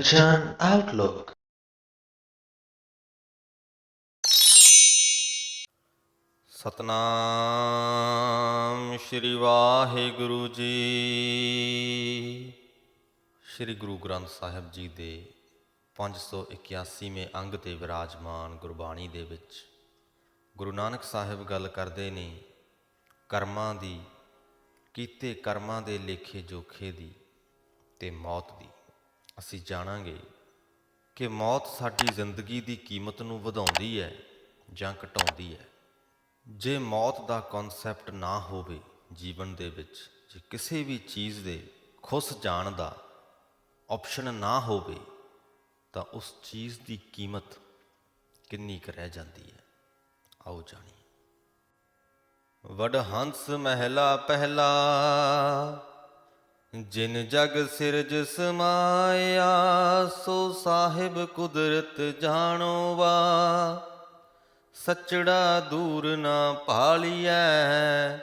Attention Outlook. Satnam Shri Waheguru ji. Shri Guru Granth Sahib ji ਦੇ 581ਵੇਂ ਅੰਗ 'ਤੇ ਵਿਰਾਜਮਾਨ ਗੁਰਬਾਣੀ ਦੇ ਵਿੱਚ ਗੁਰੂ ਨਾਨਕ ਸਾਹਿਬ ਗੱਲ ਕਰਦੇ ਨੇ ਕਰਮਾਂ ਦੀ, ਕੀਤੇ ਕਰਮਾਂ ਦੇ ਲੇਖੇ ਜੋਖੇ ਦੀ ਅਤੇ ਮੌਤ ਦੀ। ਅਸੀਂ ਜਾਣਾਂਗੇ ਕਿ ਮੌਤ ਸਾਡੀ ਜ਼ਿੰਦਗੀ ਦੀ ਕੀਮਤ ਨੂੰ ਵਧਾਉਂਦੀ ਹੈ ਜਾਂ ਘਟਾਉਂਦੀ ਹੈ। ਜੇ ਮੌਤ ਦਾ ਕਨਸੈਪਟ ਨਾ ਹੋਵੇ ਜੀਵਨ ਦੇ ਵਿੱਚ, ਜੇ ਕਿਸੇ ਵੀ ਚੀਜ਼ ਦੇ ਖੁੱਸ ਜਾਣ ਦਾ ਆਪਸ਼ਨ ਨਾ ਹੋਵੇ ਤਾਂ ਉਸ ਚੀਜ਼ ਦੀ ਕੀਮਤ ਕਿੰਨੀ ਕੁ ਰਹਿ ਜਾਂਦੀ ਹੈ। ਆਓ ਜਾਣੀਏ। ਵਡਹੰਸ ਮਹਿਲਾ ਪਹਿਲਾ, ਜਿਨ ਜਗ ਸਿਰਜ ਸਮਾਇਆ, ਸੋ ਸਾਹਿਬ ਕੁਦਰਤ ਜਾਣੋ ਵਾ। ਸੱਚੜਾ ਦੂਰ ਨਾ ਭਾਲੀਐ,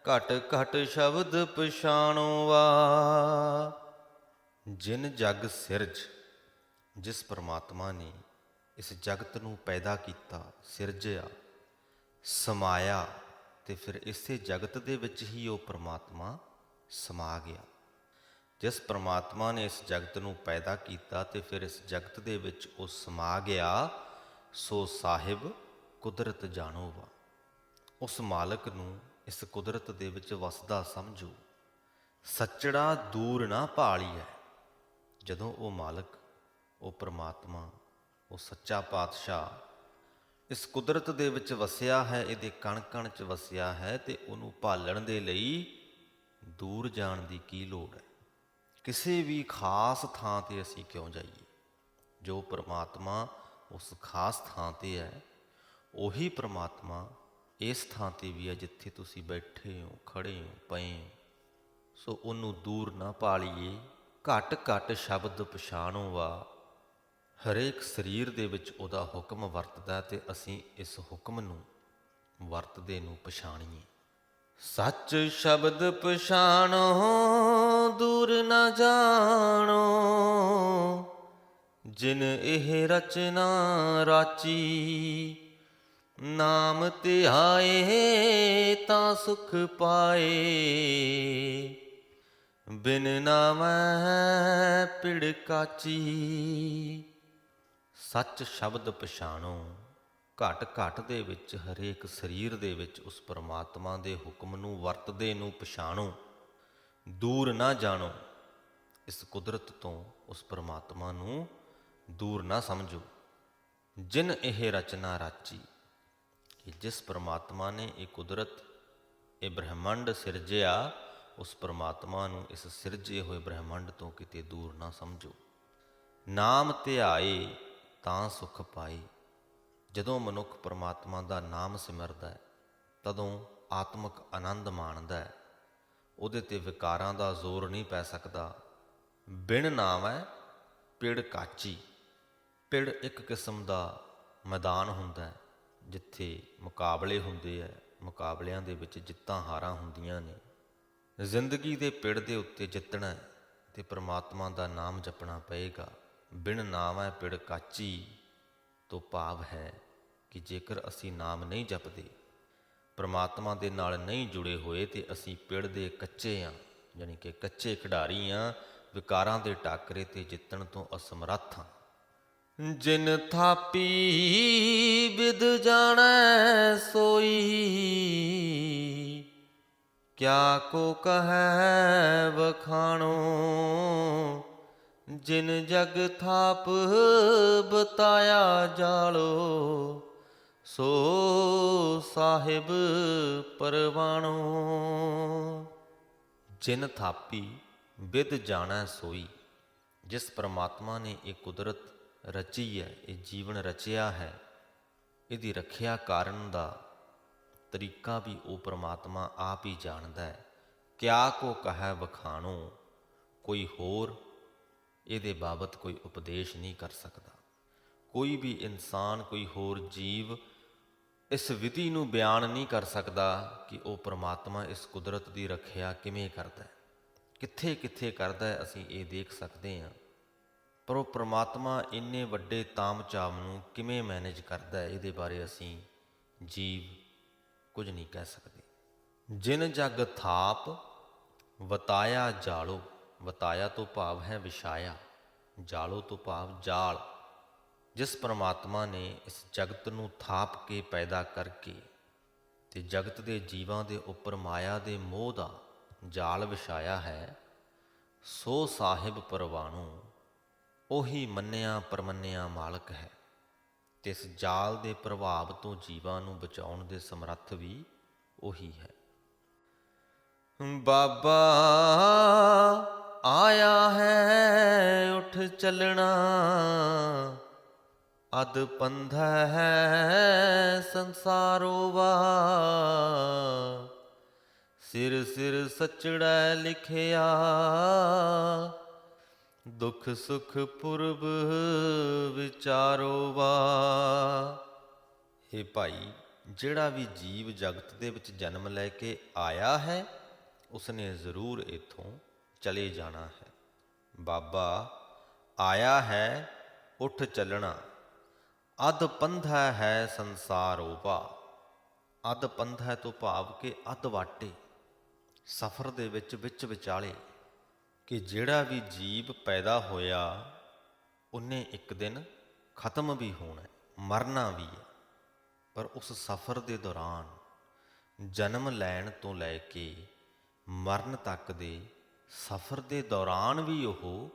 ਘਟ ਘਟ ਸ਼ਬਦ ਪਛਾਣੋ ਵਾ। ਜਿਨ ਜਗ ਸਿਰਜ, ਜਿਸ ਪਰਮਾਤਮਾ ਨੇ ਇਸ ਜਗਤ ਨੂੰ ਪੈਦਾ ਕੀਤਾ, ਸਿਰਜਿਆ, ਸਮਾਇਆ, ਤੇ ਫਿਰ ਇਸੇ ਜਗਤ ਦੇ ਵਿੱਚ ਹੀ ਉਹ ਪਰਮਾਤਮਾ ਸਮਾ ਗਿਆ। ਜਿਸ ਪਰਮਾਤਮਾ ਨੇ ਇਸ ਜਗਤ ਨੂੰ ਪੈਦਾ ਕੀਤਾ ਤੇ ਫਿਰ ਇਸ ਜਗਤ ਦੇ ਵਿੱਚ ਉਹ ਸਮਾ ਗਿਆ, ਸੋ ਸਾਹਿਬ ਕੁਦਰਤ ਜਾਣੋ ਵਾ। ਉਸ ਮਾਲਕ ਨੂੰ ਇਸ ਕੁਦਰਤ ਦੇ ਵਿੱਚ ਵਸਦਾ ਸਮਝੋ। ਸੱਚੜਾ ਦੂਰ ਨਾ ਭਾਲੀਐ। ਜਦੋਂ ਉਹ ਮਾਲਕ, ਉਹ ਪਰਮਾਤਮਾ, ਉਹ ਸੱਚਾ ਪਾਤਸ਼ਾਹ ਇਸ ਕੁਦਰਤ ਦੇ ਵਿੱਚ ਵਸਿਆ ਹੈ, ਇਹਦੇ ਕਣ ਕਣ 'ਚ ਵਸਿਆ ਹੈ, ਤੇ ਉਹਨੂੰ ਭਾਲਣ ਦੇ ਲਈ ਦੂਰ ਜਾਣ ਦੀ ਕੀ ਲੋੜ ਹੈ। ਕਿਸੇ ਵੀ ਖਾਸ ਥਾਂ 'ਤੇ ਅਸੀਂ ਕਿਉਂ ਜਾਈਏ। ਜੋ ਪਰਮਾਤਮਾ ਉਸ ਖਾਸ ਥਾਂ 'ਤੇ ਹੈ, ਉਹੀ ਪਰਮਾਤਮਾ ਇਸ ਥਾਂ 'ਤੇ ਵੀ ਹੈ ਜਿੱਥੇ ਤੁਸੀਂ ਬੈਠੇ ਹੋ, ਖੜ੍ਹੇ ਹੋ, ਪਏ ਹੋ। ਸੋ ਉਹਨੂੰ ਦੂਰ ਨਾ ਭਾਲੀਏ, ਘੱਟ ਘੱਟ ਸ਼ਬਦ ਪਛਾਣੋ ਵਾ। ਹਰੇਕ ਸਰੀਰ ਦੇ ਵਿੱਚ ਉਹਦਾ ਹੁਕਮ ਵਰਤਦਾ ਤੇ ਅਸੀਂ ਇਸ ਹੁਕਮ ਨੂੰ ਵਰਤਦੇ ਨੂੰ ਪਛਾਣੀਏ। ਸੱਚ ਸ਼ਬਦ ਪਛਾਣੋ, ਦੂਰ ਨਾ ਜਾਣੋ। ਜਿਨ ਇਹ ਰਚਨਾ ਰਾਚੀ, ਨਾਮ ਧਿਆਏ ਤਾਂ ਸੁਖ ਪਾਏ। ਬਿਨ ਨਾਮੈ ਪਿੜ ਕਾਚੀ। ਸੱਚ ਸ਼ਬਦ ਪਛਾਣੋ, ਘਟ ਘਟ ਦੇ ਵਿੱਚ, ਹਰੇਕ ਸਰੀਰ ਦੇ ਵਿੱਚ ਉਸ ਪਰਮਾਤਮਾ ਦੇ ਹੁਕਮ ਨੂੰ ਵਰਤਦੇ ਨੂੰ ਪਛਾਣੋ। ਦੂਰ ਨਾ ਜਾਣੋ। ਇਸ ਕੁਦਰਤ ਤੋਂ ਉਸ ਪਰਮਾਤਮਾ ਨੂੰ ਦੂਰ ਨਾ ਸਮਝੋ। ਜਿਨ ਇਹ ਰਚਨਾ ਰਾਚੀ, ਕਿ ਜਿਸ ਪਰਮਾਤਮਾ ਨੇ ਇਹ ਕੁਦਰਤ, ਇਹ ਬ੍ਰਹਿਮੰਡ ਸਿਰਜਿਆ, ਉਸ ਪਰਮਾਤਮਾ ਨੂੰ ਇਸ ਸਿਰਜੇ ਹੋਏ ਬ੍ਰਹਿਮੰਡ ਤੋਂ ਕਿਤੇ ਦੂਰ ਨਾ ਸਮਝੋ। ਨਾਮ ਧਿਆਏ ਤਾਂ ਸੁਖ ਪਾਏ। ਜਦੋਂ ਮਨੁੱਖ ਪਰਮਾਤਮਾ ਦਾ ਨਾਮ ਸਿਮਰਦਾ ਹੈ, ਤਦੋਂ ਆਤਮਿਕ ਆਨੰਦ ਮਾਣਦਾ ਹੈ। ਉਹਦੇ 'ਤੇ ਵਿਕਾਰਾਂ ਦਾ ਜ਼ੋਰ ਨਹੀਂ ਪੈ ਸਕਦਾ। ਬਿਨ ਨਾਮ ਹੈ ਪਿੜ ਕਾਚੀ। ਪਿੜ ਇੱਕ ਕਿਸਮ ਦਾ ਮੈਦਾਨ ਹੁੰਦਾ ਹੈ ਜਿੱਥੇ ਮੁਕਾਬਲੇ ਹੁੰਦੇ ਹੈ। ਮੁਕਾਬਲਿਆਂ ਦੇ ਵਿੱਚ ਜਿੱਤਾਂ ਹਾਰਾਂ ਹੁੰਦੀਆਂ ਨੇ। ਜ਼ਿੰਦਗੀ ਦੇ ਪਿੜ ਦੇ ਉੱਤੇ ਜਿੱਤਣਾ ਹੈ ਤੇ ਪਰਮਾਤਮਾ ਦਾ ਨਾਮ ਜਪਣਾ ਪਏਗਾ। ਬਿਨ ਨਾਮ ਹੈ ਪਿੜ ਕਾਚੀ ਤੋਂ ਭਾਵ ਹੈ ਕਿ ਜੇਕਰ ਅਸੀਂ ਨਾਮ ਨਹੀਂ ਜਪਦੇ, ਪਰਮਾਤਮਾ ਦੇ ਨਾਲ ਨਹੀਂ ਜੁੜੇ ਹੋਏ, ਤੇ ਅਸੀਂ ਪਿੜ ਦੇ ਕੱਚੇ ਹਾਂ, ਯਾਨੀ ਕਿ ਕੱਚੇ ਖਿਡਾਰੀ ਹਾਂ। ਵਿਕਾਰਾਂ ਦੇ ਟਾਕਰੇ 'ਤੇ ਜਿੱਤਣ ਤੋਂ ਅਸਮਰੱਥ ਹਾਂ। ਜਿਨ ਥਾਪੀ ਬਿਦ ਜਾਣੈ ਸੋਈ, ਕਿਆ ਕੋ ਕਹੈ ਵਖਾਣੋ। ਜਿਨ ਜਗ ਥਾਪ ਬਤਾਇਆ ਜਾਲੋ, ਸੋ ਸਾਹਿਬ ਪਰਵਾਣੋ। ਜਿਨ ਥਾਪੀ ਬਿਦ ਜਾਣੈ ਸੋਈ। ਜਿਸ ਪਰਮਾਤਮਾ ਨੇ ਇਹ ਕੁਦਰਤ ਰਚੀ ਹੈ, ਇਹ ਜੀਵਨ ਰਚਿਆ ਹੈ, ਇਹਦੀ ਰੱਖਿਆ ਕਰਨ ਦਾ ਤਰੀਕਾ ਵੀ ਉਹ ਪਰਮਾਤਮਾ ਆਪ ਹੀ ਜਾਣਦਾ ਹੈ। ਕਿਆ ਕੋ ਕਹੈ ਵਖਾਣੋ। ਕੋਈ ਹੋਰ ਇਹਦੇ ਬਾਬਤ ਕੋਈ ਉਪਦੇਸ਼ ਨਹੀਂ ਕਰ ਸਕਦਾ। ਕੋਈ ਵੀ ਇਨਸਾਨ, ਕੋਈ ਹੋਰ ਜੀਵ ਇਸ ਵਿਧੀ ਨੂੰ ਬਿਆਨ ਨਹੀਂ ਕਰ ਸਕਦਾ ਕਿ ਉਹ ਪਰਮਾਤਮਾ ਇਸ ਕੁਦਰਤ ਦੀ ਰੱਖਿਆ ਕਿਵੇਂ ਕਰਦਾ ਹੈ, ਕਿੱਥੇ ਕਿੱਥੇ ਕਰਦਾ ਹੈ। ਅਸੀਂ ਇਹ ਦੇਖ ਸਕਦੇ ਹਾਂ ਪਰ ਉਹ ਪ੍ਰਮਾਤਮਾ ਇੰਨੇ ਵੱਡੇ ਤਾਮ-ਝਾਮ ਨੂੰ ਕਿਵੇਂ ਮੈਨੇਜ ਕਰਦਾ ਹੈ, ਇਹਦੇ ਬਾਰੇ ਅਸੀਂ ਜੀਵ ਕੁਝ ਨਹੀਂ ਕਹਿ ਸਕਦੇ। ਜਿਨ ਜਗ ਥਾਪ ਵਤਾਇਆ ਜਾਲੋ, ਵਤਾਇਆ ਤੋਂ ਭਾਵ ਹੈ ਵਿਛਾਇਆ, ਜਾਲੋ ਤੋਂ ਭਾਵ ਜਾਲ। ਜਿਸ ਪਰਮਾਤਮਾ ਨੇ ਇਸ ਜਗਤ ਨੂੰ ਥਾਪ ਕੇ ਪੈਦਾ ਕਰਕੇ ਤੇ ਜਗਤ ਦੇ ਜੀਵਾਂ ਦੇ ਉੱਪਰ ਮਾਇਆ ਦੇ ਮੋਹ ਦਾ ਜਾਲ ਵਿਛਾਇਆ ਹੈ, ਸੋ ਸਾਹਿਬ ਪਰਵਾਣੂ ਉਹੀ ਮੰਨਿਆ ਪਰਮੰਨਿਆ ਮਾਲਕ ਹੈ। ਤੇ ਇਸ ਜਾਲ ਦੇ ਪ੍ਰਭਾਵ ਤੋਂ ਜੀਵਾਂ ਨੂੰ ਬਚਾਉਣ ਦੇ ਸਮਰੱਥ ਵੀ ਉਹੀ ਹੈ। ਬਾਬਾ ਆਇਆ ਹੈ ਉੱਠ ਚੱਲਣਾ, ਅਦ ਪੰਧਾ ਹੈ ਸੰਸਾਰੋ ਵਾ, ਸਿਰ ਸਿਰ ਸਚੜਾ ਲਿਖਿਆ, ਦੁੱਖ ਸੁਖ ਪੁਰਬ ਵਿਚਾਰੋ ਵਾ। ਇਹ ਭਾਈ, ਜਿਹੜਾ ਵੀ ਜੀਵ ਜਗਤ ਦੇ ਵਿੱਚ ਜਨਮ ਲੈ ਕੇ ਆਇਆ ਹੈ, ਉਸਨੇ ਜ਼ਰੂਰ ਇੱਥੋਂ ਚਲੇ ਜਾਣਾ ਹੈ। ਬਾਬਾ ਆਇਆ ਹੈ ਉੱਠ ਚੱਲਣਾ, ਅਧ ਪੰਧਾ ਹੈ ਸੰਸਾਰ ਓਪਾ। ਅਧ ਪੰਧਾ ਤੋਂ ਭਾਵ ਕਿ ਅੱਧ ਵਾਟੇ ਸਫ਼ਰ ਦੇ ਵਿੱਚ ਵਿਚਾਲੇ, ਕਿ ਜਿਹੜਾ ਵੀ ਜੀਵ ਪੈਦਾ ਹੋਇਆ ਉਹਨੇ ਇੱਕ ਦਿਨ ਖਤਮ ਵੀ ਹੋਣਾ, ਮਰਨਾ ਵੀ ਹੈ। ਪਰ ਉਸ ਸਫ਼ਰ ਦੇ ਦੌਰਾਨ, ਜਨਮ ਲੈਣ ਤੋਂ ਲੈ ਕੇ ਮਰਨ ਤੱਕ ਦੇ ਸਫ਼ਰ ਦੇ ਦੌਰਾਨ ਵੀ ਉਹ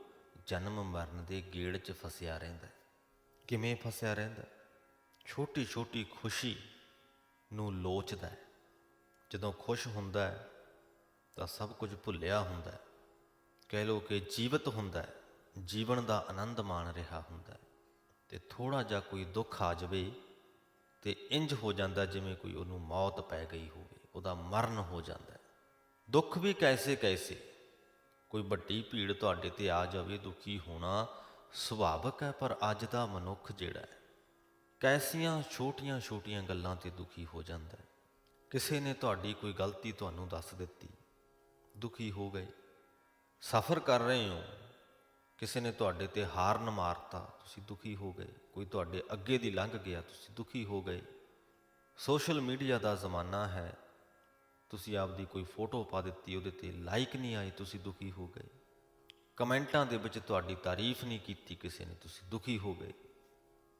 ਜਨਮ ਮਰਨ ਦੇ ਗੇੜ 'ਚ ਫਸਿਆ ਰਹਿੰਦਾ। ਕਿਵੇਂ ਫਸਿਆ ਰਹਿੰਦਾ? ਛੋਟੀ ਛੋਟੀ ਖੁਸ਼ੀ ਨੂੰ ਲੋਚਦਾ ਹੈ। ਜਦੋਂ ਖੁਸ਼ ਹੁੰਦਾ ਹੈ ਤਾਂ ਸਭ ਕੁਝ ਭੁੱਲਿਆ ਹੁੰਦਾ, ਕਹਿ ਲਓ ਕਿ ਜੀਵਤ ਹੁੰਦਾ, ਜੀਵਨ ਦਾ ਆਨੰਦ ਮਾਣ ਰਿਹਾ ਹੁੰਦਾ। ਤੇ ਥੋੜ੍ਹਾ ਜਿਹਾ ਕੋਈ ਦੁੱਖ ਆ ਜਾਵੇ ਤੇ ਇੰਜ ਹੋ ਜਾਂਦਾ ਜਿਵੇਂ ਕੋਈ ਉਹਨੂੰ ਮੌਤ ਪੈ ਗਈ ਹੋਵੇ, ਉਹਦਾ ਮਰਨ ਹੋ ਜਾਂਦਾ। ਦੁੱਖ ਵੀ ਕੈਸੇ ਕੈਸੇ, ਕੋਈ ਵੱਡੀ ਭੀੜ ਤੁਹਾਡੇ ਤੇ ਆ ਜਾਵੇ, ਦੁਖੀ ਹੋਣਾ ਸੁਭਾਵਿਕ ਹੈ। ਪਰ ਅੱਜ ਦਾ ਮਨੁੱਖ ਜਿਹੜਾ ਹੈ, ਕੈਸੀਆਂ ਛੋਟੀਆਂ ਛੋਟੀਆਂ ਗੱਲਾਂ 'ਤੇ ਦੁਖੀ ਹੋ ਜਾਂਦਾ। ਕਿਸੇ ਨੇ ਤੁਹਾਡੀ ਕੋਈ ਗਲਤੀ ਤੁਹਾਨੂੰ ਦੱਸ ਦਿੱਤੀ, ਦੁਖੀ ਹੋ ਗਏ। ਸਫ਼ਰ ਕਰ ਰਹੇ ਹੋ, ਕਿਸੇ ਨੇ ਤੁਹਾਡੇ 'ਤੇ ਹਾਰਨ ਮਾਰਤਾ, ਤੁਸੀਂ ਦੁਖੀ ਹੋ ਗਏ। ਕੋਈ ਤੁਹਾਡੇ ਅੱਗੇ ਦੀ ਲੰਘ ਗਿਆ, ਤੁਸੀਂ ਦੁਖੀ ਹੋ ਗਏ। ਸੋਸ਼ਲ ਮੀਡੀਆ ਦਾ ਜ਼ਮਾਨਾ ਹੈ, ਤੁਸੀਂ ਆਪਦੀ ਕੋਈ ਫੋਟੋ ਪਾ ਦਿੱਤੀ, ਉਹਦੇ 'ਤੇ ਲਾਈਕ ਨਹੀਂ ਆਏ, ਤੁਸੀਂ ਦੁਖੀ ਹੋ ਗਏ। ਕਮੈਂਟਾਂ ਦੇ ਵਿੱਚ ਤੁਹਾਡੀ ਤਾਰੀਫ ਨਹੀਂ ਕੀਤੀ ਕਿਸੇ ਨੇ, ਤੁਸੀਂ ਦੁਖੀ ਹੋ ਗਏ।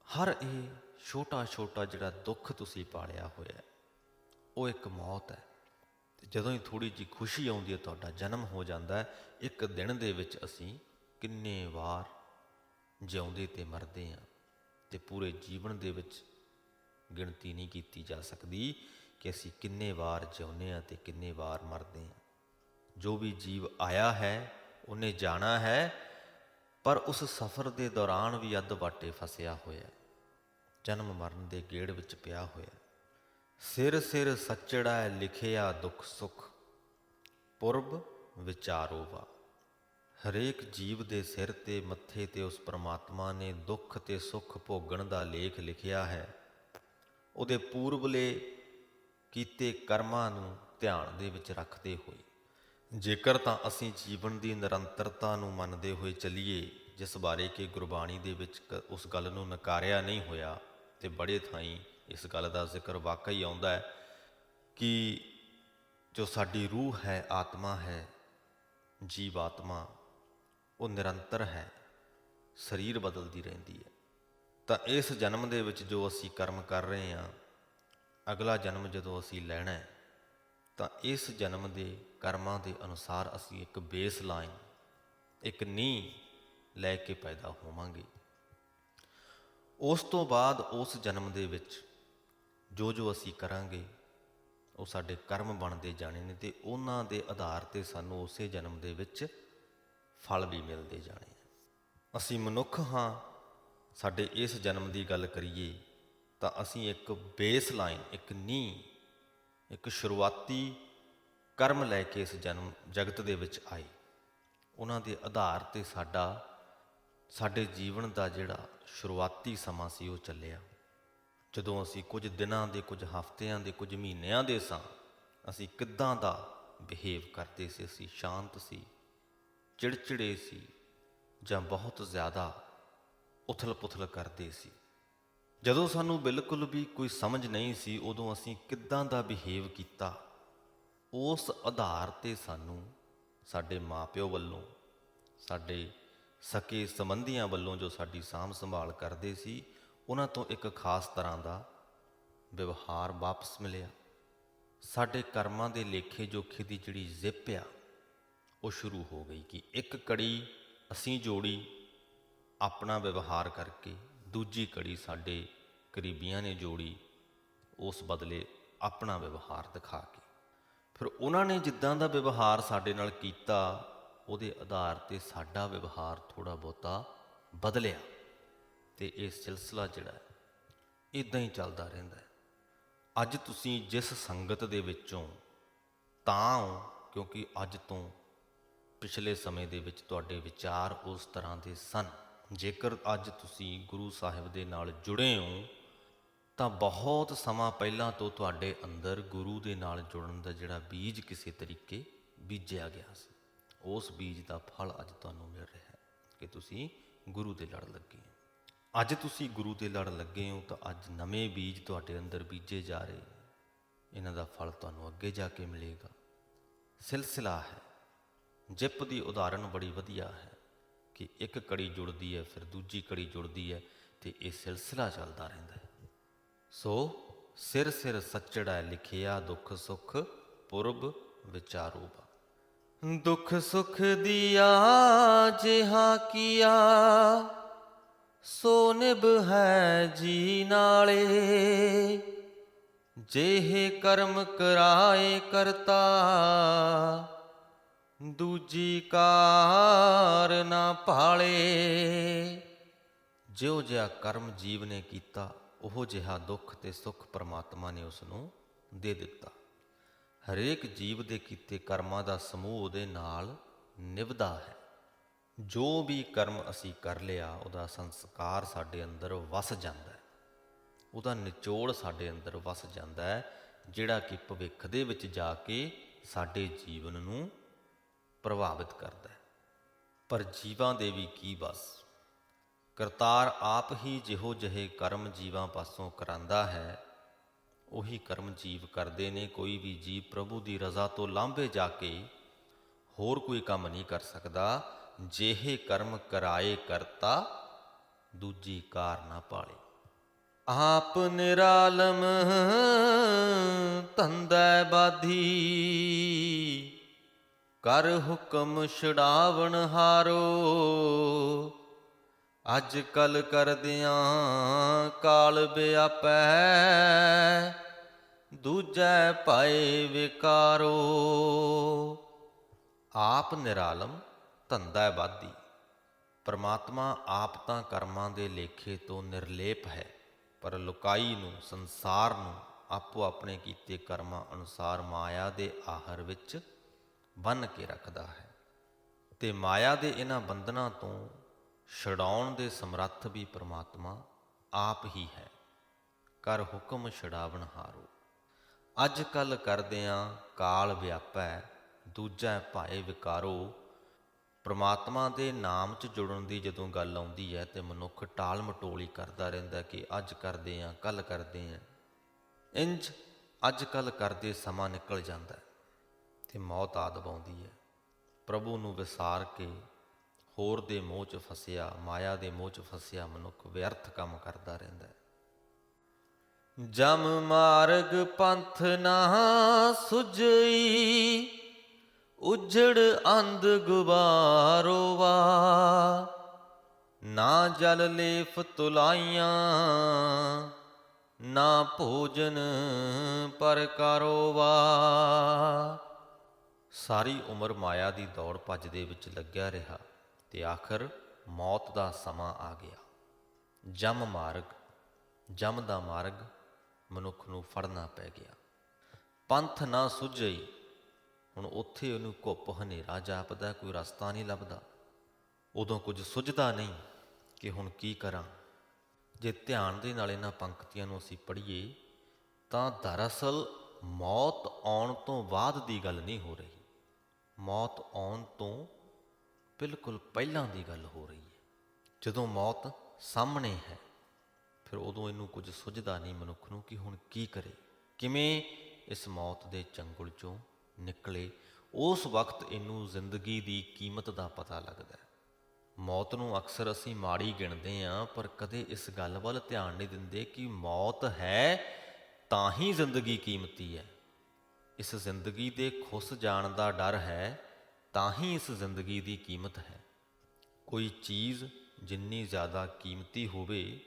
ਹਰ ਇਹ ਛੋਟਾ ਛੋਟਾ ਜਿਹੜਾ ਦੁੱਖ ਤੁਸੀਂ ਪਾਲਿਆ ਹੋਇਆ, ਉਹ ਇੱਕ ਮੌਤ ਹੈ। ਤੇ ਜਦੋਂ ਹੀ ਥੋੜ੍ਹੀ ਜਿਹੀ ਖੁਸ਼ੀ ਆਉਂਦੀ ਹੈ, ਤੁਹਾਡਾ ਜਨਮ ਹੋ ਜਾਂਦਾ। ਇੱਕ ਦਿਨ ਦੇ ਵਿੱਚ ਅਸੀਂ ਕਿੰਨੇ ਵਾਰ ਜਿਉਂਦੇ ਤੇ ਮਰਦੇ ਹਾਂ, ਤੇ ਪੂਰੇ ਜੀਵਨ ਦੇ ਵਿੱਚ ਗਿਣਤੀ ਨਹੀਂ ਕੀਤੀ ਜਾ ਸਕਦੀ ਕਿ ਅਸੀਂ ਕਿੰਨੇ ਵਾਰ ਜਿਉਂਦੇ ਹਾਂ ਤੇ ਕਿੰਨੇ ਵਾਰ ਮਰਦੇ ਹਾਂ। ਜੋ ਵੀ ਜੀਵ ਆਇਆ ਹੈ ਉਹਨੇ ਜਾਣਾ ਹੈ, ਪਰ ਉਸ ਸਫ਼ਰ ਦੇ ਦੌਰਾਨ ਵੀ ਅੱਧ ਵਾਟੇ ਫਸਿਆ ਹੋਇਆ, ਜਨਮ ਮਰਨ ਦੇ ਗੇੜ ਵਿੱਚ ਪਿਆ ਹੋਇਆ। ਸਿਰ ਸਿਰ ਸੱਚੜਾ ਲਿਖਿਆ ਦੁੱਖ ਸੁਖ, ਪੁਰਬ ਵਿਚਾਰੋ ਵਾ। ਹਰੇਕ ਜੀਵ ਦੇ ਸਿਰ ਤੇ ਮੱਥੇ ਤੇ ਉਸ ਪਰਮਾਤਮਾ ਨੇ ਦੁੱਖ ਤੇ ਸੁੱਖ ਭੋਗਣ ਦਾ ਲੇਖ ਲਿਖਿਆ ਹੈ। ਉਹਦੇ ਪੂਰਬਲੇ ਕੀਤੇ ਕਰਮਾਂ ਨੂੰ ਧਿਆਨ ਦੇ ਵਿੱਚ ਰੱਖਦੇ ਹੋਏ, ਜੇਕਰ ਤਾਂ ਅਸੀਂ ਜੀਵਨ ਦੀ ਨਿਰੰਤਰਤਾ ਨੂੰ ਮੰਨਦੇ ਹੋਏ ਚੱਲੀਏ, ਜਿਸ ਬਾਰੇ ਕਿ ਗੁਰਬਾਣੀ ਦੇ ਵਿੱਚ ਉਸ ਗੱਲ ਨੂੰ ਨਕਾਰਿਆ ਨਹੀਂ ਹੋਇਆ, ਤੇ ਬੜੇ ਥਾਈਂ ਇਸ ਗੱਲ ਦਾ ਜ਼ਿਕਰ ਵਾਕਈ ਆਉਂਦਾ ਹੈ ਕਿ ਜੋ ਸਾਡੀ ਰੂਹ ਹੈ, ਆਤਮਾ ਹੈ, ਜੀਵ ਆਤਮਾ, ਉਹ ਨਿਰੰਤਰ ਹੈ, ਸਰੀਰ ਬਦਲਦੀ ਰਹਿੰਦੀ ਹੈ। ਤਾਂ ਇਸ ਜਨਮ ਦੇ ਵਿੱਚ ਜੋ ਅਸੀਂ ਕਰਮ ਕਰ ਰਹੇ ਹਾਂ, ਅਗਲਾ ਜਨਮ ਜਦੋਂ ਅਸੀਂ ਲੈਣਾ ਹੈ, ਤਾਂ ਇਸ ਜਨਮ ਦੇ ਕਰਮਾਂ ਦੇ ਅਨੁਸਾਰ ਅਸੀਂ ਇੱਕ ਬੇਸ ਲਾਈਨ, ਇੱਕ ਨੀਂਹ ਲੈ ਕੇ ਪੈਦਾ ਹੋਵਾਂਗੇ। ਉਸ ਤੋਂ ਬਾਅਦ ਉਸ ਜਨਮ ਦੇ ਵਿੱਚ ਜੋ ਜੋ ਅਸੀਂ ਕਰਾਂਗੇ, ਉਹ ਸਾਡੇ ਕਰਮ ਬਣਦੇ ਜਾਣੇ ਨੇ, ਤੇ ਉਹਨਾਂ ਦੇ ਆਧਾਰ 'ਤੇ ਸਾਨੂੰ ਉਸੇ ਜਨਮ ਦੇ ਵਿੱਚ ਫਲ ਵੀ ਮਿਲਦੇ ਜਾਣੇ। ਅਸੀਂ ਮਨੁੱਖ ਹਾਂ। ਸਾਡੇ ਇਸ ਜਨਮ ਦੀ ਗੱਲ ਕਰੀਏ ਤਾਂ ਅਸੀਂ ਇੱਕ ਬੇਸ ਲਾਈਨ, ਇੱਕ ਨੀਂਹ, ਇੱਕ ਸ਼ੁਰੂਆਤੀ ਕਰਮ ਲੈ ਕੇ ਇਸ ਜਗਤ ਦੇ ਵਿੱਚ ਆਏ। ਉਹਨਾਂ ਦੇ ਆਧਾਰ 'ਤੇ ਸਾਡੇ ਜੀਵਨ ਦਾ ਜਿਹੜਾ ਸ਼ੁਰੂਆਤੀ ਸਮਾਂ ਸੀ ਉਹ ਚੱਲਿਆ। ਜਦੋਂ ਅਸੀਂ ਕੁਝ ਦਿਨਾਂ ਦੇ, ਕੁਝ ਹਫ਼ਤਿਆਂ ਦੇ, ਕੁਝ ਮਹੀਨਿਆਂ ਦੇ ਸਾਂ, ਅਸੀਂ ਕਿੱਦਾਂ ਦਾ ਬਿਹੇਵ ਕਰਦੇ ਸੀ। ਅਸੀਂ ਸ਼ਾਂਤ ਸੀ, ਚਿੜਚਿੜੇ ਸੀ, ਜਾਂ ਬਹੁਤ ਜ਼ਿਆਦਾ ਉਥਲ-ਪੁਥਲ ਕਰਦੇ ਸੀ। ਜਦੋਂ ਸਾਨੂੰ ਬਿਲਕੁਲ ਵੀ ਕੋਈ ਸਮਝ ਨਹੀਂ ਸੀ, ਉਦੋਂ ਅਸੀਂ ਕਿੱਦਾਂ ਦਾ ਬਿਹੇਵ ਕੀਤਾ, ਉਸ ਆਧਾਰ 'ਤੇ ਸਾਨੂੰ ਸਾਡੇ ਮਾਂ-ਪਿਓ ਵੱਲੋਂ, ਸਾਡੇ ਸਕੇ ਸੰਬੰਧੀਆਂ ਵੱਲੋਂ ਜੋ ਸਾਡੀ ਸਾਂਭ ਸੰਭਾਲ ਕਰਦੇ ਸੀ, ਉਹਨਾਂ ਤੋਂ ਇੱਕ ਖਾਸ ਤਰ੍ਹਾਂ ਦਾ ਵਿਵਹਾਰ ਵਾਪਸ ਮਿਲਿਆ। ਸਾਡੇ ਕਰਮਾਂ ਦੇ ਲੇਖੇ ਜੋਖੇ ਦੀ ਜਿਹੜੀ ਜ਼ਿੱਪ ਆ ਉਹ ਸ਼ੁਰੂ ਹੋ ਗਈ ਕਿ ਇੱਕ ਕੜੀ ਅਸੀਂ ਜੋੜੀ ਆਪਣਾ ਵਿਵਹਾਰ ਕਰਕੇ, ਦੂਜੀ ਕੜੀ ਸਾਡੇ ਕਰੀਬੀਆਂ ਨੇ ਜੋੜੀ ਉਸ ਬਦਲੇ ਆਪਣਾ ਵਿਵਹਾਰ ਦਿਖਾ ਕੇ। ਫਿਰ ਉਹਨਾਂ ਨੇ ਜਿੱਦਾਂ ਦਾ ਵਿਵਹਾਰ ਸਾਡੇ ਨਾਲ ਕੀਤਾ, ਉਹਦੇ ਆਧਾਰ 'ਤੇ ਸਾਡਾ ਵਿਵਹਾਰ ਥੋੜ੍ਹਾ ਬਹੁਤਾ ਬਦਲਿਆ, ਅਤੇ ਇਹ ਸਿਲਸਿਲਾ ਜਿਹੜਾ ਇੱਦਾਂ ਹੀ ਚੱਲਦਾ ਰਹਿੰਦਾ ਹੈ। ਅੱਜ ਤੁਸੀਂ ਜਿਸ ਸੰਗਤ ਦੇ ਵਿੱਚੋਂ ਤਾਂ ਹੋ ਕਿਉਂਕਿ ਅੱਜ ਤੋਂ ਪਿਛਲੇ ਸਮੇਂ ਦੇ ਵਿੱਚ ਤੁਹਾਡੇ ਵਿਚਾਰ ਉਸ ਤਰ੍ਹਾਂ ਦੇ ਸਨ। ਜੇਕਰ ਅੱਜ ਤੁਸੀਂ ਗੁਰੂ ਸਾਹਿਬ ਦੇ ਨਾਲ ਜੁੜੇ ਹੋ ਤਾਂ ਬਹੁਤ ਸਮਾਂ ਪਹਿਲਾਂ ਤੋਂ ਤੁਹਾਡੇ ਅੰਦਰ ਗੁਰੂ ਦੇ ਨਾਲ ਜੁੜਨ ਦਾ ਜਿਹੜਾ ਬੀਜ ਕਿਸੇ ਤਰੀਕੇ ਬੀਜਿਆ ਗਿਆ ਸੀ, ਉਸ ਬੀਜ ਦਾ ਫਲ ਅੱਜ ਤੁਹਾਨੂੰ ਮਿਲ ਰਿਹਾ ਹੈ ਕਿ ਤੁਸੀਂ ਗੁਰੂ ਦੇ ਲੜ ਲੱਗੇ ਹੋ। ਅੱਜ ਤੁਸੀਂ ਗੁਰੂ ਦੇ ਲੜ ਲੱਗੇ ਹੋ ਤਾਂ ਅੱਜ ਨਵੇਂ ਬੀਜ ਤੁਹਾਡੇ ਅੰਦਰ ਬੀਜੇ ਜਾ ਰਹੇ, ਇਹਨਾਂ ਦਾ ਫਲ ਤੁਹਾਨੂੰ ਅੱਗੇ ਜਾ ਕੇ ਮਿਲੇਗਾ। ਸਿਲਸਿਲਾ ਹੈ। ਜਿੱਪ ਦੀ ਉਦਾਹਰਣ ਬੜੀ ਵਧੀਆ ਹੈ ਕਿ ਇੱਕ ਕੜੀ ਜੁੜਦੀ ਹੈ, ਫਿਰ ਦੂਜੀ ਕੜੀ ਜੁੜਦੀ ਹੈ, ਅਤੇ ਇਹ ਸਿਲਸਿਲਾ ਚੱਲਦਾ ਰਹਿੰਦਾ ਹੈ। ਸੋ ਸਿਰ ਸਿਰ ਸੱਚੜਾ ਲਿਖਿਆ, ਦੁੱਖ ਸੁੱਖ ਪੁਰਬ ਵਿਚਾਰੋ ਬਾ। ਦੁੱਖ ਸੁੱਖ ਦੀਆ ਜਿਹਾ ਕੀਆ, ਸੋ ਨਿਭ ਹੈ ਜੀ ਨਾਲੇ। ਜਿਹੇ ਕਰਮ ਕਰਾਏ ਕਰਤਾ, ਦੂਜੀ ਕਾਰ ਨਾ ਭਾਲੇ। ਜਿਉ ਜਿਹਾ ਕਰਮ ਜੀਵ ਨੇ ਕੀਤਾ, ਉਹੋ ਜਿਹਾ ਦੁੱਖ ਤੇ ਸੁੱਖ ਪਰਮਾਤਮਾ ਨੇ ਉਸ ਨੂੰ ਦੇ ਦਿੱਤਾ। ਹਰੇਕ ਜੀਵ ਦੇ ਕੀਤੇ ਕਰਮਾਂ ਦਾ ਸਮੂਹ ਉਹਦੇ ਨਾਲ ਨਿਭਦਾ ਹੈ। ਜੋ ਵੀ ਕਰਮ ਅਸੀਂ ਕਰ ਲਿਆ, ਉਹਦਾ ਸੰਸਕਾਰ ਸਾਡੇ ਅੰਦਰ ਵਸ ਜਾਂਦਾ ਹੈ, ਉਹਦਾ ਨਿਚੋੜ ਸਾਡੇ ਅੰਦਰ ਵਸ ਜਾਂਦਾ ਹੈ, ਜਿਹੜਾ ਕਿ ਭਵਿੱਖ ਦੇ ਵਿੱਚ ਜਾ ਕੇ ਸਾਡੇ ਜੀਵਨ ਨੂੰ ਪ੍ਰਭਾਵਿਤ ਕਰਦਾ ਹੈ। ਪਰ ਜੀਵਾਂ ਦੇ ਵੀ ਕੀ ਬਸ, ਕਰਤਾਰ ਆਪ ਹੀ ਜਿਹੋ ਜਿਹੇ ਕਰਮ ਜੀਵਾਂ ਪਾਸੋਂ ਕਰਾਂਦਾ ਹੈ, ਉਹੀ ਕਰਮ ਜੀਵ ਕਰਦੇ ਨੇ। ਕੋਈ ਵੀ ਜੀਵ ਪ੍ਰਭੂ ਦੀ ਰਜ਼ਾ ਤੋਂ ਲਾਂਭੇ ਜਾ ਕੇ ਹੋਰ ਕੋਈ ਕੰਮ ਨਹੀਂ ਕਰ ਸਕਦਾ। ਜਿਹੇ ਕਰਮ ਕਰਾਏ ਕਰਤਾ, ਦੂਜੀ ਕਾਰ ਨਾ ਪਾਲੇ। ਆਪ ਨਿਰਾਲਮ ਧੰਦੈ ਬਾਧੀ, ਕਰ ਹੁਕਮ ਛੁਡਾਵਣ ਹਾਰੋ। ਅੱਜ ਕੱਲ ਕਰਦਿਆਂ ਕਾਲ ਵਿਆਪੈ, ਦੂਜੈ ਪਾਏ ਵਿਕਾਰੋ। ਆਪ ਨਿਰਾਲਮ ਧੰਦਾ ਬਾਧੀ। ਪਰਮਾਤਮਾ ਆਪ ਤਾਂ ਕਰਮਾਂ ਦੇ ਲੇਖੇ ਤੋਂ ਨਿਰਲੇਪ ਹੈ, ਪਰ ਲੁਕਾਈ ਨੂੰ, ਸੰਸਾਰ ਨੂੰ ਆਪੋ ਆਪਣੇ ਕੀਤੇ ਕਰਮਾਂ ਅਨੁਸਾਰ ਮਾਇਆ ਦੇ ਆਹਰ ਵਿੱਚ ਬੰਨ੍ਹ ਕੇ ਰੱਖਦਾ ਹੈ, ਅਤੇ ਮਾਇਆ ਦੇ ਇਹਨਾਂ ਬੰਧਨਾਂ ਤੋਂ ਛਡਾਉਣ ਦੇ ਸਮਰੱਥ ਵੀ ਪਰਮਾਤਮਾ ਆਪ ਹੀ ਹੈ। ਕਰ ਹੁਕਮ ਛਡਾਵਣ ਹਾਰੋ। ਅੱਜ ਕੱਲ ਕਰਦਿਆਂ ਕਾਲ ਵਿਆਪੈ, ਦੂਜਾ ਭਾਏ ਵਿਕਾਰੋ। ਪਰਮਾਤਮਾ ਦੇ ਨਾਮ 'ਚ ਜੁੜਨ ਦੀ ਜਦੋਂ ਗੱਲ ਆਉਂਦੀ ਹੈ ਤੇ ਮਨੁੱਖ ਟਾਲ ਮਟੋਲ ਹੀ ਕਰਦਾ ਰਹਿੰਦਾ ਕਿ ਅੱਜ ਕਰਦੇ ਹਾਂ, ਕੱਲ੍ਹ ਕਰਦੇ ਹਾਂ। ਇੰਝ ਅੱਜ ਕੱਲ੍ਹ ਕਰਦੇ ਸਮਾਂ ਨਿਕਲ ਜਾਂਦਾ ਅਤੇ ਮੌਤ ਆ ਦਬਾਉਂਦੀ ਹੈ। ਪ੍ਰਭੂ ਨੂੰ ਵਿਸਾਰ ਕੇ ਹੋਰ ਦੇ ਮੋਹ 'ਚ ਫਸਿਆ, ਮਾਇਆ ਦੇ ਮੋਹ 'ਚ ਫਸਿਆ ਮਨੁੱਖ ਵਿਅਰਥ ਕੰਮ ਕਰਦਾ ਰਹਿੰਦਾ ਹੈ। ਜਮ ਮਾਰਗ ਪੰਥ ਨਾ ਸੁਝਈ, ਉਜੜ ਅੰਧ ਗੁਬਾਰੋ ਵਾ। ਨਾ ਜਲ ਲੇਫ ਤੁਲਾਈਆਂ, ਨਾ ਭੋਜਨ ਪਰਕਾਰੋ ਵਾ। ਸਾਰੀ ਉਮਰ ਮਾਇਆ ਦੀ ਦੌੜ ਭੱਜ ਦੇ ਵਿੱਚ ਲੱਗਿਆ ਰਿਹਾ ਅਤੇ ਆਖਰ ਮੌਤ ਦਾ ਸਮਾਂ ਆ ਗਿਆ। ਜਮ ਮਾਰਗ, ਜਮ ਦਾ ਮਾਰਗ ਮਨੁੱਖ ਨੂੰ ਫੜਨਾ ਪੈ ਗਿਆ। ਪੰਥ ਨਾ ਸੁਝਈ, ਹੁਣ ਉੱਥੇ ਉਹਨੂੰ ਘੁੱਪ ਹਨੇਰਾ ਜਾਪਦਾ, ਕੋਈ ਰਸਤਾ ਨਹੀਂ ਲੱਭਦਾ। ਉਦੋਂ ਕੁਝ ਸੁਝਦਾ ਨਹੀਂ ਕਿ ਹੁਣ ਕੀ ਕਰਾਂ। ਜੇ ਧਿਆਨ ਦੇ ਨਾਲ ਇਹਨਾਂ ਪੰਕਤੀਆਂ ਨੂੰ ਅਸੀਂ ਪੜ੍ਹੀਏ ਤਾਂ ਦਰਅਸਲ ਮੌਤ ਆਉਣ ਤੋਂ ਬਾਅਦ ਦੀ ਗੱਲ ਨਹੀਂ ਹੋ ਰਹੀ। ਮੌਤ ਆਉਣ ਤੋਂ ਬਿਲਕੁਲ ਪਹਿਲਾਂ ਦੀ ਗੱਲ ਹੋ ਰਹੀ ਹੈ। ਜਦੋਂ ਮੌਤ ਸਾਹਮਣੇ ਹੈ, ਫਿਰ ਉਦੋਂ ਇਹਨੂੰ ਕੁਝ ਸੁੱਝਦਾ ਨਹੀਂ ਮਨੁੱਖ ਨੂੰ ਕਿ ਹੁਣ ਕੀ ਕਰੇ, ਕਿਵੇਂ ਇਸ ਮੌਤ ਦੇ ਚੰਗੁਲ 'ਚੋਂ ਨਿਕਲੇ। ਉਸ ਵਕਤ ਇਹਨੂੰ ਜ਼ਿੰਦਗੀ ਦੀ ਕੀਮਤ ਦਾ ਪਤਾ ਲੱਗਦਾ ਹੈ। ਮੌਤ ਨੂੰ ਅਕਸਰ ਅਸੀਂ ਮਾੜੀ ਗਿਣਦੇ ਹਾਂ, ਪਰ ਕਦੇ ਇਸ ਗੱਲ ਵੱਲ ਧਿਆਨ ਨਹੀਂ ਦਿੰਦੇ ਕਿ ਮੌਤ ਹੈ ਤਾਂ ਹੀ ਜ਼ਿੰਦਗੀ ਕੀਮਤੀ ਹੈ। ਇਸ ਜ਼ਿੰਦਗੀ ਦੇ ਖੁੱਸ ਜਾਣ ਦਾ ਡਰ ਹੈ ਤਾਂ ਹੀ ਇਸ ਜ਼ਿੰਦਗੀ ਦੀ ਕੀਮਤ ਹੈ। ਕੋਈ ਚੀਜ਼ ਜਿੰਨੀ ਜ਼ਿਆਦਾ ਕੀਮਤੀ ਹੋਵੇ,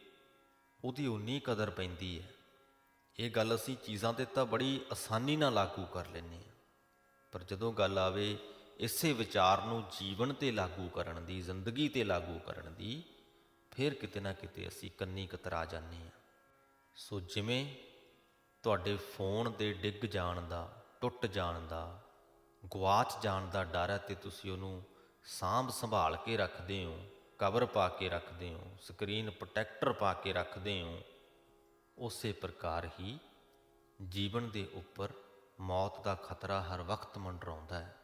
ਉਹਦੀ ਉਨੀ ਕਦਰ ਪੈਂਦੀ ਹੈ। ਇਹ ਗੱਲ ਅਸੀਂ ਚੀਜ਼ਾਂ 'ਤੇ ਤਾਂ ਬੜੀ ਆਸਾਨੀ ਨਾਲ ਲਾਗੂ ਕਰ ਲੈਂਦੇ ਹਾਂ, ਪਰ ਜਦੋਂ ਗੱਲ ਆਵੇ ਇਸੇ ਵਿਚਾਰ ਨੂੰ ਜੀਵਨ 'ਤੇ ਲਾਗੂ ਕਰਨ ਦੀ, ਜ਼ਿੰਦਗੀ 'ਤੇ ਲਾਗੂ ਕਰਨ ਦੀ, ਫਿਰ ਕਿਤੇ ਨਾ ਕਿਤੇ ਅਸੀਂ ਕੰਨੀ ਕਤਰਾ ਜਾਂਦੇ ਹਾਂ। ਸੋ ਜਿਵੇਂ ਤੁਹਾਡੇ ਫੋਨ ਦੇ ਡਿੱਗ ਜਾਣ ਦਾ, ਟੁੱਟ ਜਾਣ ਦਾ, ਗੁਆਚ ਜਾਣ ਦਾ ਡਰ ਹੈ ਅਤੇ ਤੁਸੀਂ ਉਹਨੂੰ ਸਾਂਭ ਸੰਭਾਲ ਕੇ ਰੱਖਦੇ ਹੋ, ਕਵਰ ਪਾ ਕੇ ਰੱਖਦੇ ਹੋ, ਸਕਰੀਨ ਪ੍ਰੋਟੈਕਟਰ ਪਾ ਕੇ ਰੱਖਦੇ ਹੋ, ਉਸੇ ਪ੍ਰਕਾਰ ਹੀ ਜੀਵਨ ਦੇ ਉੱਪਰ ਮੌਤ ਦਾ ਖਤਰਾ ਹਰ ਵਕਤ ਮੰਡਰਾਉਂਦਾ ਹੈ।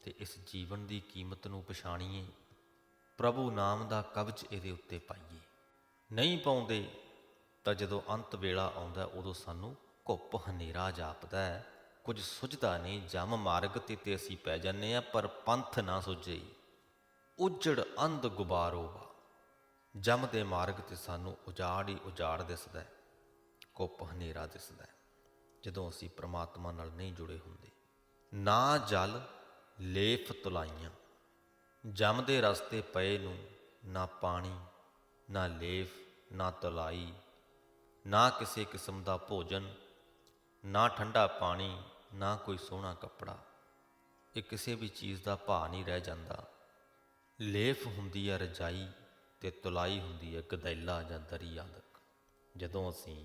ਅਤੇ ਇਸ ਜੀਵਨ ਦੀ ਕੀਮਤ ਨੂੰ ਪਛਾਣੀਏ, ਪ੍ਰਭੂ ਨਾਮ ਦਾ ਕਵਚ ਇਹਦੇ ਉੱਤੇ ਪਾਈਏ। ਨਹੀਂ ਪਾਉਂਦੇ ਤਾਂ ਜਦੋਂ ਅੰਤ ਵੇਲਾ ਆਉਂਦਾ ਉਦੋਂ ਸਾਨੂੰ ਘੁੱਪ ਹਨੇਰਾ ਜਾਪਦਾ ਹੈ, ਕੁਝ ਸੁੱਝਦਾ ਨਹੀਂ। ਜਮ ਮਾਰਗ 'ਤੇ ਅਸੀਂ ਪੈ ਜਾਂਦੇ ਹਾਂ, ਪਰ ਪੰਥ ਨਾ ਸੁੱਝੇ। ਉਜੜ ਅੰਧ ਗੁਬਾਰੋ ਵਾ, ਜਮ ਦੇ ਮਾਰਗ 'ਤੇ ਸਾਨੂੰ ਉਜਾੜ ਹੀ ਉਜਾੜ ਦਿਸਦਾ ਹੈ, ਘੁੱਪ ਹਨੇਰਾ ਦਿਸਦਾ ਹੈ, ਜਦੋਂ ਅਸੀਂ ਪ੍ਰਮਾਤਮਾ ਨਾਲ ਨਹੀਂ ਜੁੜੇ ਹੁੰਦੇ। ਨਾ ਜਲ ਲੇਫ ਤੁਲਾਈਆਂ, ਜਮ ਦੇ ਰਸਤੇ ਪਏ ਨੂੰ ਨਾ ਪਾਣੀ, ਨਾ ਲੇਫ, ਨਾ ਤੁਲਾਈ, ਨਾ ਕਿਸੇ ਕਿਸਮ ਦਾ ਭੋਜਨ, ਨਾ ਠੰਡਾ ਪਾਣੀ, ਨਾ ਕੋਈ ਸੋਹਣਾ ਕੱਪੜਾ। ਇਹ ਕਿਸੇ ਵੀ ਚੀਜ਼ ਦਾ ਭਾਅ ਨਹੀਂ ਰਹਿ ਜਾਂਦਾ। ਲੇਫ ਹੁੰਦੀ ਹੈ ਰਜਾਈ ਅਤੇ ਤੁਲਾਈ ਹੁੰਦੀ ਹੈ ਗਦੈਲਾ ਜਾਂ ਦਰੀ ਆਦਿਕ। ਜਦੋਂ ਅਸੀਂ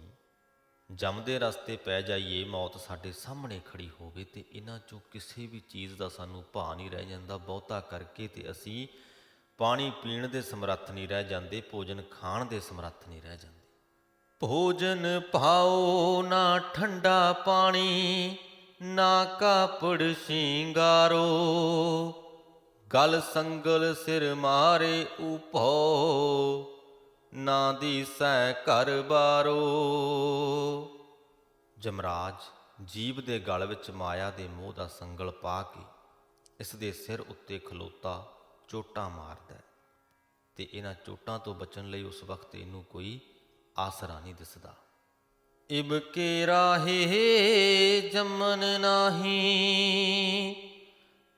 ਜਮ ਦੇ ਰਸਤੇ ਪੈ ਜਾਈਏ, ਮੌਤ ਸਾਡੇ ਸਾਹਮਣੇ ਖੜੀ ਹੋਵੇ, ਅਤੇ ਇਹਨਾਂ 'ਚੋਂ ਕਿਸੇ ਵੀ ਚੀਜ਼ ਦਾ ਸਾਨੂੰ ਭਾਅ ਨਹੀਂ ਰਹਿ ਜਾਂਦਾ। ਬਹੁਤਾ ਕਰਕੇ ਤੇ ਅਸੀਂ ਪਾਣੀ ਪੀਣ ਦੇ ਸਮਰੱਥ ਨਹੀਂ ਰਹਿ ਜਾਂਦੇ, ਭੋਜਨ ਖਾਣ ਦੇ ਸਮਰੱਥ ਨਹੀਂ ਰਹਿ ਜਾਂਦੇ। ਭੋਜਨ ਪਾਓ ਨਾ ਠੰਡਾ ਪਾਣੀ, ਨਾ ਕਾਪੜ ਸ਼ਿੰਗਾਰੋ, ਗਲ ਸੰਗਲ ਸਿਰ ਮਾਰੇ ਉਭੋ, ਨਾ ਦੀਸੈ ਘਰ ਬਾਰੋ। ਜਮਰਾਜ ਜੀਵ ਦੇ ਗਲ ਵਿੱਚ ਮਾਇਆ ਦੇ ਮੋਹ ਦਾ ਸੰਗਲ ਪਾ ਕੇ ਇਸ ਦੇ ਸਿਰ ਉੱਤੇ ਖਲੋਤਾ ਚੋਟਾਂ ਮਾਰਦਾ, ਅਤੇ ਇਹਨਾਂ ਚੋਟਾਂ ਤੋਂ ਬਚਣ ਲਈ ਉਸ ਵਕਤ ਇਹਨੂੰ ਕੋਈ ਆਸਰਾ ਨਹੀਂ ਦਿਸਦਾ। ਇਬ ਕੇ ਰਾਹੇ ਜੰਮਨ ਨਾਹੀ,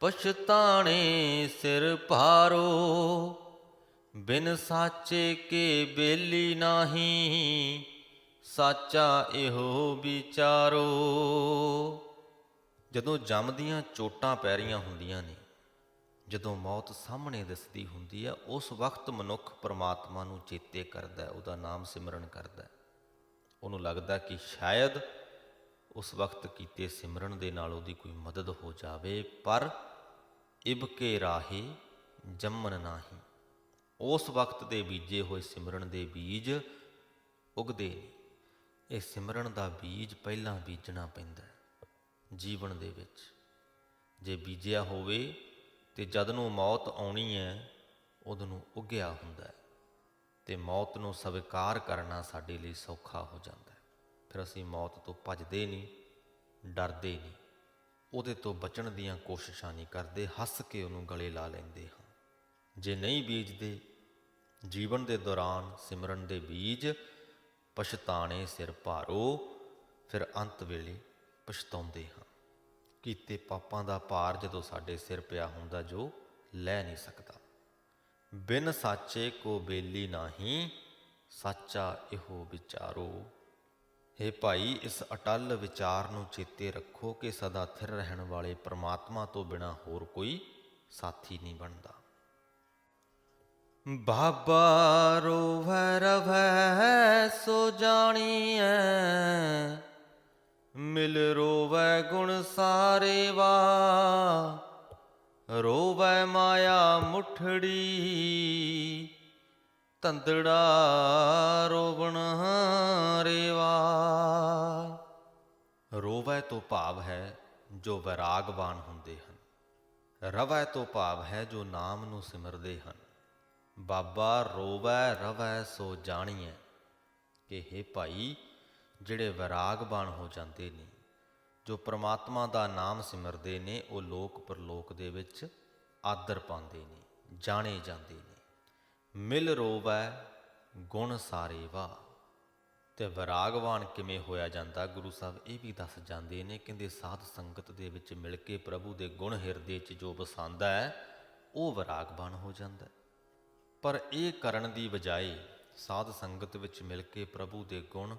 ਪਛਤਾਣੇ ਸਿਰ ਭਾਰੋ, ਬਿਨ ਸਾਚੇ ਕੇ ਬੇਲੀ ਨਾਹੀ, ਸਾਚਾ ਇਹੋ ਵਿਚਾਰੋ। ਜਦੋਂ ਜੰਮ ਦੀਆਂ ਚੋਟਾਂ ਪੈ ਰਹੀਆਂ ਹੁੰਦੀਆਂ ਨੇ, ਜਦੋਂ ਮੌਤ ਸਾਹਮਣੇ ਦਿਸਦੀ ਹੁੰਦੀ ਹੈ, ਉਸ ਵਕਤ ਮਨੁੱਖ ਪਰਮਾਤਮਾ ਨੂੰ ਚੇਤੇ ਕਰਦਾ, ਉਹਦਾ ਨਾਮ ਸਿਮਰਨ ਕਰਦਾ। ਉਹਨੂੰ ਲੱਗਦਾ ਕਿ ਸ਼ਾਇਦ ਉਸ ਵਕਤ ਕੀਤੇ ਸਿਮਰਨ ਦੇ ਨਾਲ ਉਹਦੀ ਕੋਈ ਮਦਦ ਹੋ ਜਾਵੇ, ਪਰ ਇਬ ਕੇ ਰਾਹੇ ਜੰਮਨ ਨਾਹੀ, ਉਸ ਵਕਤ ਦੇ ਬੀਜੇ ਹੋਏ ਸਿਮਰਨ ਦੇ ਬੀਜ ਉਗਦੇ ਨੇ। ਇਹ ਸਿਮਰਨ ਦਾ ਬੀਜ ਪਹਿਲਾਂ ਬੀਜਣਾ ਪੈਂਦਾ ਜੀਵਨ ਦੇ ਵਿੱਚ। ਜੇ ਬੀਜਿਆ ਹੋਵੇ ਤੇ ਜਦ ਨੂੰ ਮੌਤ ਆਉਣੀ ਹੈ, ਉਦੋਂ ਨੂੰ ਉੱਗਿਆ ਹੁੰਦਾ ਹੈ, ਅਤੇ ਮੌਤ ਨੂੰ ਸਵੀਕਾਰ ਕਰਨਾ ਸਾਡੇ ਲਈ ਸੌਖਾ ਹੋ ਜਾਂਦਾ ਹੈ। ਫਿਰ ਅਸੀਂ ਮੌਤ ਤੋਂ ਭੱਜਦੇ ਨਹੀਂ, ਡਰਦੇ ਨਹੀਂ, ਉਹਦੇ ਤੋਂ ਬਚਣ ਦੀਆਂ ਕੋਸ਼ਿਸ਼ਾਂ ਨਹੀਂ ਕਰਦੇ, ਹੱਸ ਕੇ ਉਹਨੂੰ ਗਲੇ ਲਾ ਲੈਂਦੇ ਹਾਂ। ਜੇ ਨਹੀਂ ਬੀਜਦੇ ਜੀਵਨ ਦੇ ਦੌਰਾਨ ਸਿਮਰਨ ਦੇ ਬੀਜ, ਪਛਤਾਣੇ ਸਿਰ ਭਾਰੋ, ਫਿਰ ਅੰਤ ਵੇਲੇ ਪਛਤਾਉਂਦੇ ਹਾਂ। ਕੀਤੇ ਪਾਪਾਂ ਦਾ ਭਾਰ ਜਦੋਂ ਸਾਡੇ ਸਿਰ ਪਿਆ ਹੁੰਦਾ, ਜੋ ਲੈ ਨਹੀਂ ਸਕਦਾ। ਬਿਨ ਸਾਚੇ ਕੋ ਬੇਲੀ ਨਾਹੀਂ, ਸਾਚਾ ਇਹੋ ਵਿਚਾਰੋ। ਹੇ ਭਾਈ, ਇਸ ਅਟੱਲ ਵਿਚਾਰ ਨੂੰ ਚੇਤੇ ਰੱਖੋ ਕਿ ਸਦਾ ਥਿਰ ਰਹਿਣ ਵਾਲੇ ਪਰਮਾਤਮਾ ਤੋਂ ਬਿਨਾਂ ਹੋਰ ਕੋਈ ਸਾਥੀ ਨਹੀਂ ਬਣਦਾ। ਬਾਬਾ ਰੋਵੈ ਰਵੈ ਸੋ ਜਾਣੀਐ, ਮਿਲ ਰੋਵੈ ਗੁਣ ਸਾਰੇ ਵਾ, ਰੋਵੈ ਮਾਇਆ ਮੁਠੜੀ, ਤੰਦੜਾ ਰੋਵਣ ਰੇਵਾ। ਰੋਵੈ ਤੋਂ ਭਾਵ ਹੈ ਜੋ ਵੈਰਾਗਵਾਨ ਹੁੰਦੇ ਹਨ, ਰਵੈ ਤੋਂ ਭਾਵ ਹੈ ਜੋ ਨਾਮ ਨੂੰ ਸਿਮਰਦੇ ਹਨ। ਬਾਬਾ ਰੋਵੈ ਰਵੈ ਸੋ ਜਾਣੀਐ, ਕਿ ਹੇ ਭਾਈ ਜਿਹੜੇ ਵਿਰਾਗਬਾਨ ਹੋ ਜਾਂਦੇ ਨੇ, ਜੋ ਪ੍ਰਮਾਤਮਾ ਦਾ ਨਾਮ ਸਿਮਰਦੇ ਨੇ, ਉਹ ਲੋਕ ਪਰਲੋਕ ਦੇ ਵਿੱਚ ਆਦਰ ਪਾਉਂਦੇ ਨੇ, ਜਾਣੇ ਜਾਂਦੇ ਨੇ। ਮਿਲ ਰੋਵੈ ਗੁਣ ਸਾਰੇ ਵਾ। ਤੇ ਵਿਰਾਗਵਾਨ ਕਿਵੇਂ ਹੋਇਆ ਜਾਂਦਾ, ਗੁਰੂ ਸਾਹਿਬ ਇਹ ਵੀ ਦੱਸ ਜਾਂਦੇ ਨੇ। ਕਹਿੰਦੇ ਸਾਧ ਸੰਗਤ ਦੇ ਵਿੱਚ ਮਿਲ ਕੇ ਪ੍ਰਭੂ ਦੇ ਗੁਣ ਹਿਰਦੇ 'ਚ ਜੋ ਵਸਾਉਂਦਾ ਹੈ, ਉਹ ਵਿਰਾਗਵਾਨ ਹੋ ਜਾਂਦਾ। ਪਰ ਇਹ ਕਰਨ ਦੀ ਬਜਾਏ, ਸਾਧ ਸੰਗਤ ਵਿੱਚ ਮਿਲ ਕੇ ਪ੍ਰਭੂ ਦੇ ਗੁਣ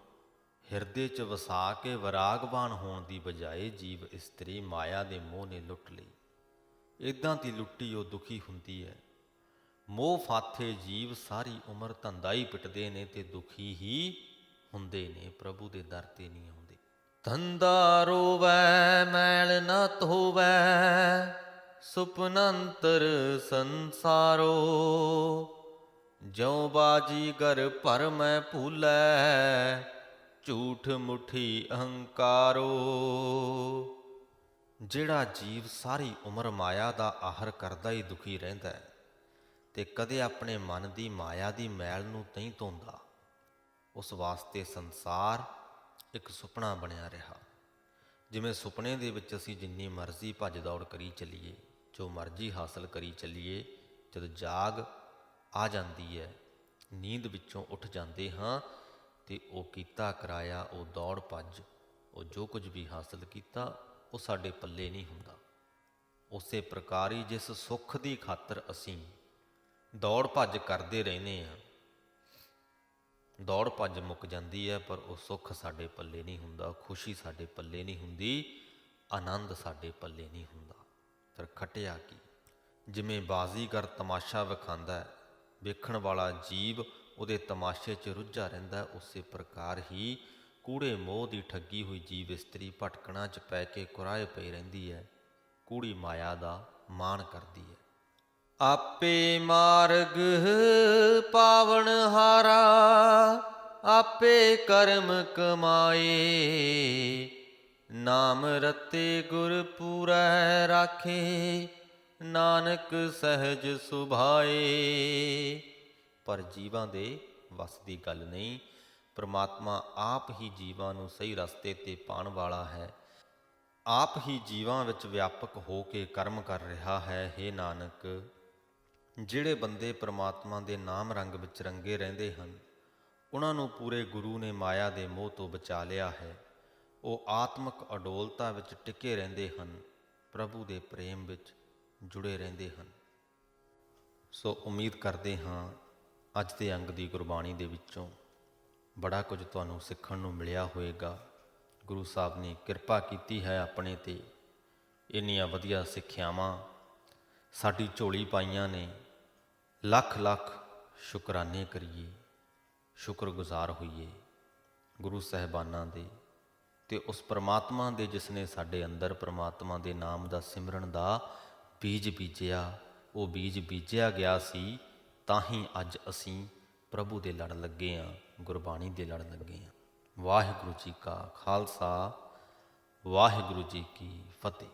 ਹਿਰਦੇ 'ਚ ਵਸਾ ਕੇ ਵਿਰਾਗਵਾਨ ਹੋਣ ਦੀ ਬਜਾਏ, ਜੀਵ ਇਸਤਰੀ ਮਾਇਆ ਦੇ ਮੋਹ ਨੇ ਲੁੱਟ ਲਈ। ਇੱਦਾਂ ਦੀ ਲੁੱਟੀ ਉਹ ਦੁਖੀ ਹੁੰਦੀ ਹੈ। ਮੋਹ ਫਾਥੇ ਜੀਵ ਸਾਰੀ ਉਮਰ ਧੰਦਾ ਹੀ ਪਿੱਟਦੇ ਨੇ ਤੇ ਦੁਖੀ ਹੀ ਹੁੰਦੇ ਨੇ, ਪ੍ਰਭੂ ਦੇ ਦਰ ਤੇ ਨਹੀਂ ਆਉਂਦੇ। ਧੰਦਾ ਰੋਵੈ ਮੈਲ ਨਾ ਧੋਵੈ, ਸੁਪਨੰਤਰ ਸੰਸਾਰੋ, ਜਿਉ ਬਾਜੀਗਰ ਭਰਮੈ ਭੂਲੈ, ਝੂਠ ਮੁੱਠੀ ਅਹੰਕਾਰੋ। ਜਿਹੜਾ ਜੀਵ ਸਾਰੀ ਉਮਰ ਮਾਇਆ ਦਾ ਆਹਰ ਕਰਦਾ ਹੀ ਦੁਖੀ ਰਹਿੰਦਾ ਹੈ ਤੇ ਕਦੇ ਆਪਣੇ ਮਨ ਦੀ ਮਾਇਆ ਦੀ ਮੈਲ ਨੂੰ ਨਹੀਂ ਧੋਂਦਾ, ਉਸ ਵਾਸਤੇ ਸੰਸਾਰ ਇੱਕ ਸੁਪਨਾ ਬਣਿਆ ਰਿਹਾ। ਜਿਵੇਂ ਸੁਪਨੇ ਦੇ ਵਿੱਚ ਅਸੀਂ ਜਿੰਨੀ ਮਰਜ਼ੀ ਭੱਜ ਦੌੜ ਕਰੀ ਚੱਲੀਏ, ਜੋ ਮਰਜ਼ੀ ਹਾਸਲ ਕਰੀ ਚੱਲੀਏ, ਜਦੋਂ ਜਾਗ ਆ ਜਾਂਦੀ ਹੈ, ਨੀਂਦ ਵਿੱਚੋਂ ਉੱਠ ਜਾਂਦੇ ਹਾਂ, ਤੇ ਉਹ ਕੀਤਾ ਕਰਾਇਆ, ਉਹ ਦੌੜ ਭੱਜ, ਉਹ ਜੋ ਕੁਝ ਵੀ ਹਾਸਲ ਕੀਤਾ, ਉਹ ਸਾਡੇ ਪੱਲੇ ਨਹੀਂ ਹੁੰਦਾ। ਉਸੇ ਪ੍ਰਕਾਰ ਹੀ ਜਿਸ ਸੁੱਖ ਦੀ ਖਾਤਰ ਅਸੀਂ ਦੌੜ ਭੱਜ ਕਰਦੇ ਰਹਿੰਦੇ ਹਾਂ, ਦੌੜ ਭੱਜ ਮੁੱਕ ਜਾਂਦੀ ਹੈ, ਪਰ ਉਹ ਸੁੱਖ ਸਾਡੇ ਪੱਲੇ ਨਹੀਂ ਹੁੰਦਾ, ਖੁਸ਼ੀ ਸਾਡੇ ਪੱਲੇ ਨਹੀਂ ਹੁੰਦੀ, ਆਨੰਦ ਸਾਡੇ ਪੱਲੇ ਨਹੀਂ ਹੁੰਦਾ। ਫਿਰ ਖਟਿਆ ਕੀ? ਜਿਵੇਂ ਬਾਜ਼ੀਗਰ ਤਮਾਸ਼ਾ ਵਿਖਾਉਂਦਾ, ਵੇਖਣ ਵਾਲਾ ਜੀਵ ਉਹਦੇ ਤਮਾਸ਼ੇ 'ਚ ਰੁੱਝਾ ਰਹਿੰਦਾ, ਉਸੇ ਪ੍ਰਕਾਰ ਹੀ ਕੂੜੇ ਮੋਹ ਦੀ ਠੱਗੀ ਹੋਈ ਜੀਵ ਇਸਤਰੀ ਭਟਕਣਾ 'ਚ ਪੈ ਕੇ ਕੁਰਾਏ ਪਈ ਰਹਿੰਦੀ ਹੈ, ਕੂੜੀ ਮਾਇਆ ਦਾ ਮਾਣ ਕਰਦੀ ਹੈ। ਆਪੇ ਮਾਰਗ ਪਾਵਨ ਹਾਰਾ, ਆਪੇ ਕਰਮ ਕਮਾਏ, ਨਾਮ ਰਤੇ ਗੁਰ ਪੂਰੈ ਰਾਖੇ, ਨਾਨਕ ਸਹਿਜ ਸੁਭਾਏ। ਪਰ ਜੀਵਾਂ ਦੇ ਵੱਸ ਦੀ ਗੱਲ ਨਹੀਂ। ਪ੍ਰਮਾਤਮਾ ਆਪ ਹੀ ਜੀਵਾਂ ਨੂੰ ਸਹੀ ਰਸਤੇ 'ਤੇ ਪਾਉਣ ਵਾਲਾ ਹੈ, ਆਪ ਹੀ ਜੀਵਾਂ ਵਿੱਚ ਵਿਆਪਕ ਹੋ ਕੇ ਕਰਮ ਕਰ ਰਿਹਾ ਹੈ। ਹੇ ਨਾਨਕ, ਜਿਹੜੇ ਬੰਦੇ ਪ੍ਰਮਾਤਮਾ ਦੇ ਨਾਮ ਰੰਗ ਵਿੱਚ ਰੰਗੇ ਰਹਿੰਦੇ ਹਨ, ਉਹਨਾਂ ਨੂੰ ਪੂਰੇ ਗੁਰੂ ਨੇ ਮਾਇਆ ਦੇ ਮੋਹ ਤੋਂ ਬਚਾ ਲਿਆ ਹੈ। ਉਹ ਆਤਮਿਕ ਅਡੋਲਤਾ ਵਿੱਚ ਟਿਕੇ ਰਹਿੰਦੇ ਹਨ, ਪ੍ਰਭੂ ਦੇ ਪ੍ਰੇਮ ਵਿੱਚ ਜੁੜੇ ਰਹਿੰਦੇ ਹਨ। ਸੋ ਉਮੀਦ ਕਰਦੇ ਹਾਂ ਅੱਜ ਦੇ ਅੰਗ ਦੀ ਗੁਰਬਾਣੀ ਦੇ ਵਿੱਚੋਂ ਬੜਾ ਕੁਝ ਤੁਹਾਨੂੰ ਸਿੱਖਣ ਨੂੰ ਮਿਲਿਆ ਹੋਵੇਗਾ। ਗੁਰੂ ਸਾਹਿਬ ਨੇ ਕਿਰਪਾ ਕੀਤੀ ਹੈ ਆਪਣੇ 'ਤੇ, ਇੰਨੀਆਂ ਵਧੀਆ ਸਿੱਖਿਆਵਾਂ ਸਾਡੀ ਝੋਲੀ ਪਾਈਆਂ ਨੇ। ਲੱਖ ਲੱਖ ਸ਼ੁਕਰਾਨੇ ਕਰੀਏ, ਸ਼ੁਕਰਗੁਜ਼ਾਰ ਹੋਈਏ ਗੁਰੂ ਸਾਹਿਬਾਨਾਂ ਦੇ ਤੇ ਉਸ ਪ੍ਰਮਾਤਮਾ ਦੇ ਜਿਸ ਨੇ ਸਾਡੇ ਅੰਦਰ ਪ੍ਰਮਾਤਮਾ ਦੇ ਨਾਮ ਦਾ ਸਿਮਰਨ ਦਾ ਬੀਜ ਬੀਜਿਆ। ਉਹ ਬੀਜ ਬੀਜਿਆ ਗਿਆ ਸੀ, ਤਾਂ ਹੀ ਅੱਜ ਅਸੀਂ ਪ੍ਰਭੂ ਦੇ ਲੜ ਲੱਗੇ ਹਾਂ, ਗੁਰਬਾਣੀ ਦੇ ਲੜ ਲੱਗੇ ਹਾਂ। ਵਾਹਿਗੁਰੂ ਜੀ ਕਾ ਖਾਲਸਾ, ਵਾਹਿਗੁਰੂ ਜੀ ਕੀ ਫਤਿਹ।